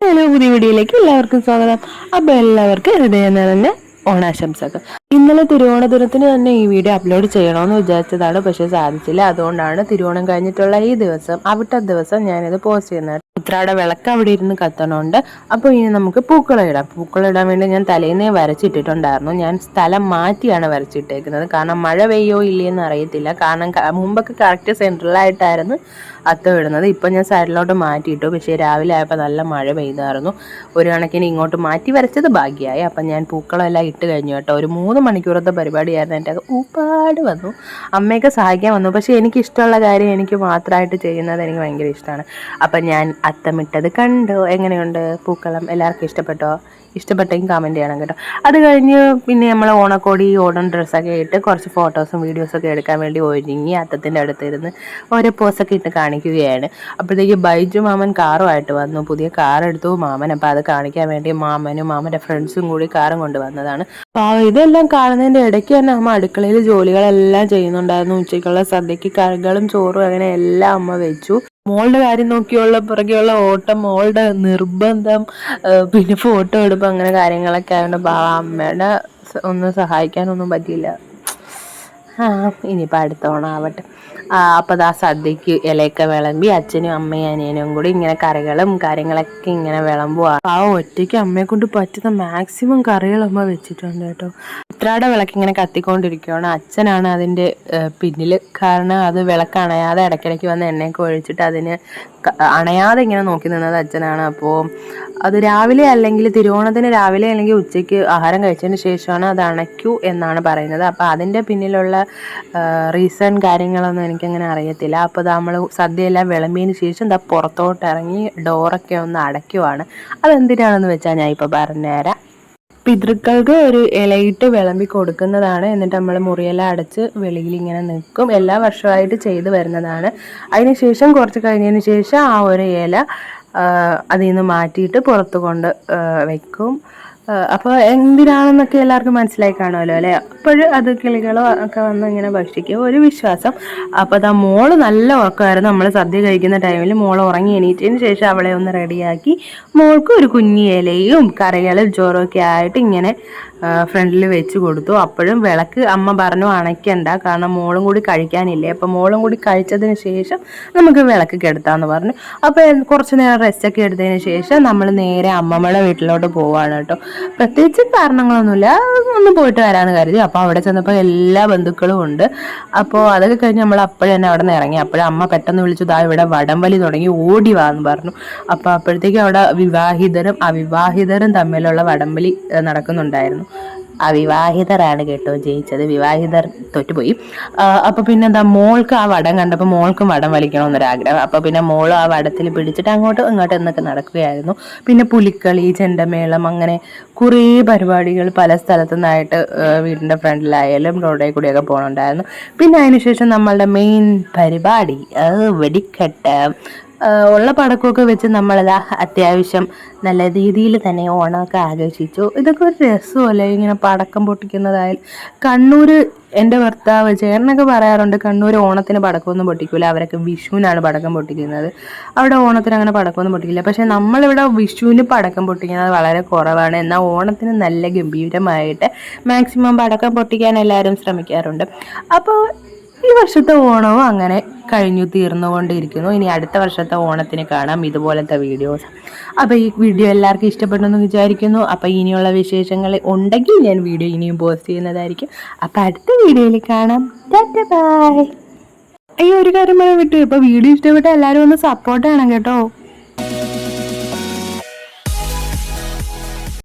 Hello, പുതിയ വീഡിയോയിലേക്ക് എല്ലാവർക്കും സ്വാഗതം. അപ്പോൾ എല്ലാവർക്കും ഹൃദയം നിറഞ്ഞ ഓണാശംസകൾ. ഇന്നലെ തിരുവോണ ദിനത്തിന് തന്നെ ഈ വീഡിയോ അപ്ലോഡ് ചെയ്യണമെന്ന് വിചാരിച്ചതാണ്, പക്ഷെ സാധിച്ചില്ല. അതുകൊണ്ടാണ് തിരുവോണം കഴിഞ്ഞിട്ടുള്ള ഈ ദിവസം, അവിട്ട ദിവസം ഞാനിത് പോസ്റ്റ് ചെയ്യുന്നത്. ഉത്രാട വിളക്ക് അവിടെ ഇരുന്ന് കത്തണുണ്ട്. അപ്പോൾ ഇനി നമുക്ക് പൂക്കളം ഇടാം. പൂക്കളം ഇടാൻ വേണ്ടി ഞാൻ തലേന്നേ വരച്ചിട്ടിട്ടുണ്ടായിരുന്നു. ഞാൻ സ്ഥലം മാറ്റിയാണ് വരച്ചിട്ടേക്കുന്നത്, കാരണം മഴ പെയ്യോ ഇല്ലയെന്ന് അറിയത്തില്ല. കാരണം മുമ്പൊക്കെ കറക്റ്റ് സെൻട്രലായിട്ടായിരുന്നു അത്തം ഇടുന്നത്. ഇപ്പം ഞാൻ സൈഡിലോട്ട് മാറ്റിയിട്ടു. പക്ഷേ രാവിലെ ആയപ്പോൾ നല്ല മഴ പെയ്തായിരുന്നു. ഒരു കണക്കിന് ഇങ്ങോട്ട് മാറ്റി വരച്ചത് ഭാഗ്യമായി. അപ്പം ഞാൻ പൂക്കളം എല്ലാം ഇട്ട് കഴിഞ്ഞു കേട്ടോ. ഒരു 3 മണിക്കൂറത്തെ പരിപാടിയായിരുന്നു. എൻ്റെ ഊപ്പാട് വന്നു. അമ്മയൊക്കെ സഹായിക്കാൻ വന്നു. പക്ഷേ എനിക്കിഷ്ടമുള്ള കാര്യം എനിക്ക് മാത്രമായിട്ട് ചെയ്യുന്നത് എനിക്ക് ഭയങ്കര ഇഷ്ടമാണ്. അപ്പം ഞാൻ അത്തമിട്ടത് കണ്ടോ? എങ്ങനെയുണ്ട് പൂക്കളം? എല്ലാവർക്കും ഇഷ്ടപ്പെട്ടോ? ഇഷ്ടപ്പെട്ടെങ്കിൽ കമൻറ്റ് ചെയ്യണം കേട്ടോ. അത് കഴിഞ്ഞ് പിന്നെ നമ്മൾ ഓണക്കോടി ഓണം ഡ്രസ്സൊക്കെ ഇട്ട് കുറച്ച് ഫോട്ടോസും വീഡിയോസൊക്കെ എടുക്കാൻ വേണ്ടി ഒരുങ്ങി അത്തത്തിൻ്റെ അടുത്തിരുന്ന് ഓരോ പോസൊക്കെ ഇട്ട് കാണിക്കുകയാണ്. അപ്പോഴത്തേക്ക് ബൈജു മാമൻ കാറുമായിട്ട് വന്നു. പുതിയ കാർ എടുത്തു മാമൻ. അപ്പോൾ അത് കാണിക്കാൻ വേണ്ടി മാമനും മാമൻ്റെ ഫ്രണ്ട്സും കൂടി കാറും കൊണ്ടുവന്നതാണ്. അപ്പോൾ ഇതെല്ലാം കാണുന്നതിൻ്റെ ഇടയ്ക്ക് തന്നെ അമ്മ അടുക്കളയിൽ ജോലികളെല്ലാം ചെയ്യുന്നുണ്ടായിരുന്നു. ഉച്ചയ്ക്കുള്ള സദ്യക്ക് കറികളും ചോറും അങ്ങനെ എല്ലാം അമ്മ വെച്ചു. മോളുടെ കാര്യം നോക്കിയുള്ള പുറകെയുള്ള ഓട്ടം, മോളുടെ നിർബന്ധം, പിന്നെ ഫോട്ടോ എടുപ്പ്, അങ്ങനെ കാര്യങ്ങളൊക്കെ ആയതുകൊണ്ട് അമ്മയുടെ ഒന്നും സഹായിക്കാനൊന്നും പറ്റിയില്ല. ഇനിയിപ്പോൾ അടുത്ത ഓണം ആവട്ടെ. അപ്പോൾ ആ സദ്യക്ക് ഇലയൊക്കെ വിളമ്പി അച്ഛനും അമ്മയും അനിയനും കൂടി ഇങ്ങനെ കറികളും കാര്യങ്ങളൊക്കെ ഇങ്ങനെ വിളമ്പുവാണ്. ആ ഒറ്റയ്ക്ക് അമ്മയെ കൊണ്ട് പറ്റുന്ന മാക്സിമം കറികൾ അമ്മ വെച്ചിട്ടുണ്ട് കേട്ടോ. ഉത്രാട വിളക്ക് ഇങ്ങനെ കത്തിക്കൊണ്ടിരിക്കുകയാണ്. അച്ഛനാണ് അതിൻ്റെ പിന്നിൽ. കാരണം അത് വിളക്ക് അണയാതെ ഇടയ്ക്കിടയ്ക്ക് വന്ന് എണ്ണയൊക്കെ ഒഴിച്ചിട്ട് അതിന് അണയാതെ ഇങ്ങനെ നോക്കി നിന്നത് അച്ഛനാണ്. അപ്പോൾ അത് രാവിലെ അല്ലെങ്കിൽ തിരുവോണത്തിന് രാവിലെ അല്ലെങ്കിൽ ഉച്ചയ്ക്ക് ആഹാരം കഴിച്ചതിന് ശേഷമാണ് അത് അണയ്ക്കൂ എന്നാണ് പറയുന്നത്. അപ്പോൾ അതിൻ്റെ പിന്നിലുള്ള റീസൺ കാര്യങ്ങളൊന്നും എനിക്കങ്ങനെ അറിയത്തില്ല. അപ്പോൾ നമ്മൾ സദ്യയെല്ലാം വിളമ്പിയതിന് ശേഷം എന്താ പുറത്തോട്ട് ഇറങ്ങി ഡോറൊക്കെ ഒന്ന് അടയ്ക്കുവാണ്. അതെന്തിനാണെന്ന് വെച്ചാൽ ഞാൻ ഇപ്പോൾ പറഞ്ഞുതരാം. പിതൃക്കൾക്ക് ഒരു ഇലയിട്ട് വിളമ്പി കൊടുക്കുന്നതാണ്. എന്നിട്ട് നമ്മൾ മുറിയെല്ലാം അടച്ച് വെളിയിൽ ഇങ്ങനെ നിൽക്കും. എല്ലാ വർഷമായിട്ട് ചെയ്തു വരുന്നതാണ്. അതിനുശേഷം കുറച്ച് കഴിഞ്ഞതിന് ശേഷം ആ ഒരു ഇല അതിൽ നിന്ന് മാറ്റിയിട്ട് പുറത്ത് കൊണ്ട് വെക്കും. അപ്പോൾ എന്തിനാണെന്നൊക്കെ എല്ലാവർക്കും മനസ്സിലായി കാണുമല്ലോ അല്ലേ? അപ്പോൾ അത് കിളികളോ ഒക്കെ വന്ന് ഇങ്ങനെ ഭക്ഷിക്കും, ഒരു വിശ്വാസം. അപ്പോൾ അതാ മോള് നല്ല ഉറക്കമായിരുന്നു. നമ്മൾ സദ്യ കഴിക്കുന്ന ടൈമിൽ മോൾ ഉറങ്ങി എണീറ്റതിന് ശേഷം അവളെ ഒന്ന് റെഡിയാക്കി മോൾക്ക് ഒരു കുഞ്ഞി ഇലയും കറികളും ചോറും ഒക്കെ ആയിട്ട് ഇങ്ങനെ ഫ്രണ്ടിൽ വെച്ച് കൊടുത്തു. അപ്പോഴും വിളക്ക് അമ്മ പറഞ്ഞു അണയ്ക്കണ്ട, കാരണം മോളും കൂടി കഴിക്കാനില്ലേ. അപ്പോൾ മോളും കൂടി കഴിച്ചതിന് ശേഷം നമുക്ക് വിളക്ക് കെടുത്താമെന്ന് പറഞ്ഞു. അപ്പോൾ കുറച്ച് നേരം റെസ്റ്റൊക്കെ എടുത്തതിന് ശേഷം നമ്മൾ നേരെ അമ്മമ്മയുടെ വീട്ടിലോട്ട് പോവാണ് കേട്ടോ. പ്രത്യേകിച്ച് കാരണങ്ങളൊന്നുമില്ല, ഒന്ന് പോയിട്ട് വരാമെന്ന് കരുതി. അപ്പോൾ അവിടെ ചെന്നപ്പോൾ എല്ലാ ബന്ധുക്കളും ഉണ്ട്. അപ്പോൾ അതൊക്കെ കഴിഞ്ഞ് നമ്മൾ അപ്പോഴും തന്നെ അവിടെ നിന്ന് ഇറങ്ങി. അപ്പോഴും അമ്മ പെട്ടെന്ന് വിളിച്ചു, ദാ ഇവിടെ വടംവലി തുടങ്ങി, ഓടി വാന്ന് പറഞ്ഞു. അപ്പോൾ അപ്പോഴത്തേക്കും അവിടെ വിവാഹിതരും അവിവാഹിതരും തമ്മിലുള്ള വടംവലി നടക്കുന്നുണ്ടായിരുന്നു. അവിവാഹിതരാണ് കേട്ടോ ജയിച്ചത്, വിവാഹിതർ തോറ്റുപോയി. അപ്പോൾ പിന്നെ എന്താ, മോൾക്ക് ആ വടം കണ്ടപ്പോൾ മോൾക്കും വടം വലിക്കണമെന്നൊരാഗ്രഹം. അപ്പോൾ പിന്നെ മോൾ ആ വടത്തിൽ പിടിച്ചിട്ട് അങ്ങോട്ടും ഇങ്ങോട്ടും എന്നൊക്കെ നടക്കുകയായിരുന്നു. പിന്നെ പുലിക്കളി, ചെണ്ടമേളം, അങ്ങനെ കുറേ പരിപാടികൾ പല സ്ഥലത്തു നിന്നായിട്ട് വീടിൻ്റെ ഫ്രണ്ടിലായാലും റോഡിൽ കൂടിയൊക്കെ പോകുന്നുണ്ടായിരുന്നു. പിന്നെ അതിനുശേഷം നമ്മളുടെ മെയിൻ പരിപാടി വെടിക്കെട്ട്. ഉള്ള പടക്കമൊക്കെ വെച്ച് നമ്മളത് അത്യാവശ്യം നല്ല രീതിയിൽ തന്നെ ഓണമൊക്കെ ആഘോഷിച്ചു. ഇതൊക്കെ ഒരു രസമല്ലേ ഇങ്ങനെ പടക്കം പൊട്ടിക്കുന്നതായാലും. കണ്ണൂർ എൻ്റെ ഭർത്താവ് ചേട്ടനൊക്കെ പറയാറുണ്ട് കണ്ണൂർ ഓണത്തിന് പടക്കമൊന്നും പൊട്ടിക്കില്ല, അവരൊക്കെ വിഷുവിനാണ് പടക്കം പൊട്ടിക്കുന്നത്. അവിടെ ഓണത്തിന് അങ്ങനെ പടക്കമൊന്നും പൊട്ടിക്കില്ല. പക്ഷേ നമ്മളിവിടെ വിഷുവിന് പടക്കം പൊട്ടിക്കുന്നത് വളരെ കുറവാണ്. എന്നാൽ ഓണത്തിന് നല്ല ഗംഭീരമായിട്ട് മാക്സിമം പടക്കം പൊട്ടിക്കാൻ എല്ലാവരും ശ്രമിക്കാറുണ്ട്. അപ്പോൾ ഈ വർഷത്തെ ഓണവും അങ്ങനെ കഴിഞ്ഞു തീർന്നുകൊണ്ടിരിക്കുന്നു. ഇനി അടുത്ത വർഷത്തെ ഓണത്തിന് കാണാം ഇതുപോലത്തെ വീഡിയോസ്. അപ്പോൾ ഈ വീഡിയോ എല്ലാവർക്കും ഇഷ്ടപ്പെട്ടെന്ന് വിചാരിക്കുന്നു. അപ്പോൾ ഇനിയുള്ള വിശേഷങ്ങൾ ഉണ്ടെങ്കിൽ ഞാൻ വീഡിയോ ഇനിയും പോസ്റ്റ് ചെയ്യുന്നതായിരിക്കും. അപ്പോൾ അടുത്ത വീഡിയോയിൽ കാണാം. Tata bye. ഒരു കാര്യം പറയാൻ വിട്ടു, ഇപ്പോൾ വീഡിയോ ഇഷ്ടപ്പെട്ടാൽ എല്ലാവരും ഒന്ന് സപ്പോർട്ട് ചെയ്യണം കേട്ടോ.